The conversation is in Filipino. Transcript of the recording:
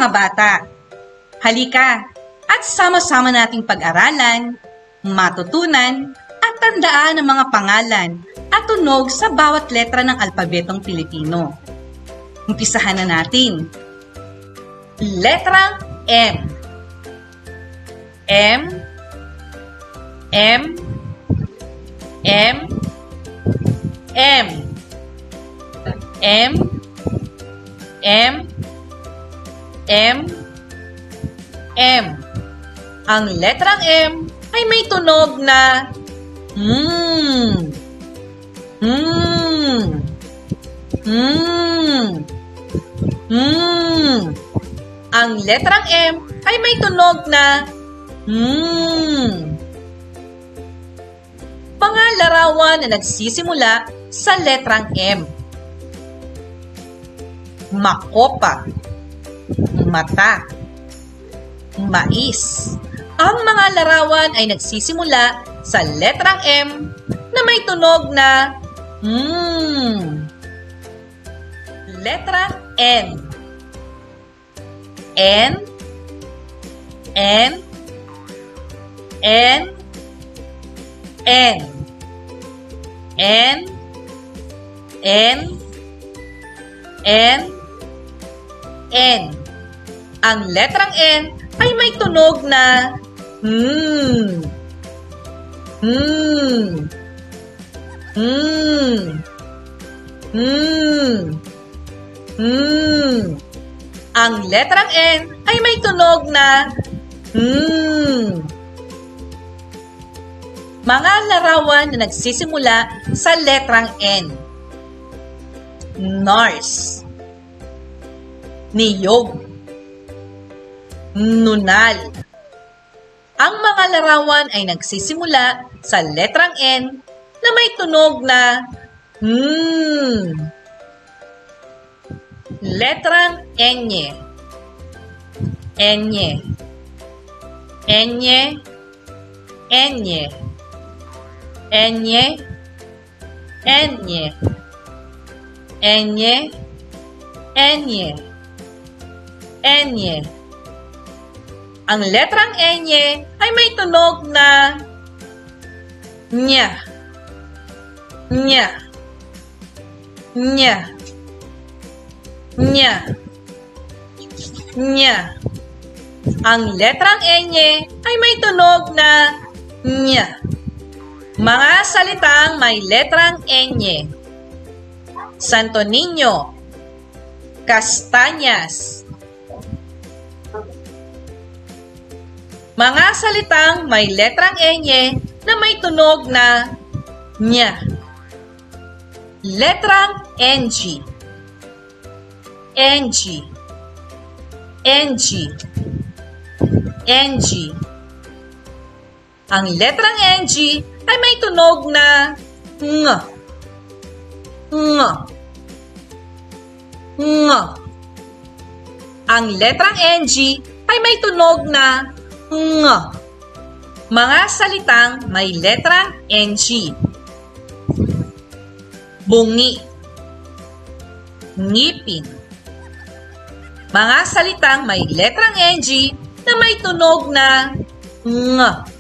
mga bata, halika at sama-sama nating pag-aralan, matutunan at tandaan ang mga pangalan at tunog sa bawat letra ng alpabetong Pilipino. Umpisahan na natin. Letrang M. M. M. M. M. M. M. M. M. Ang letrang M ay may tunog na Ang letrang M ay may tunog na Mga larawan na nagsisimula sa letrang M. Makopa, mata, mais. Ang mga larawan ay nagsisimula sa letrang M na may tunog na Letrang N. N. N. N. N. N. N. N. N. Ang letrang N ay may tunog na Ang letrang N ay may tunog na Mga larawan na nagsisimula sa letrang N. Nurse, niyog, nunal. Ang mga larawan ay nagsisimula sa letrang N na may tunog na Letrang Enye. Enye. Enye. Enye. Enye. Enye. Enye. Enye. Enye. Ang letrang Enye ay may tunog na Nya. Nya. Nya. Nya. Nya. Ang letrang Enye ay may tunog na Nya. Mga salitang may letrang Enye. Santo Niño, Castañas. Mga salitang may letrang Enye na may tunog na Nya. Letrang NG. NG. NG. NG. Ang letrang NG ay may tunog na ng. Ng. Ng. Ang letrang NG ay may tunog na ng. Mga salitang may letrang NG. Bungi. Ngipin. Mga salitang may letrang NG na may tunog na ng.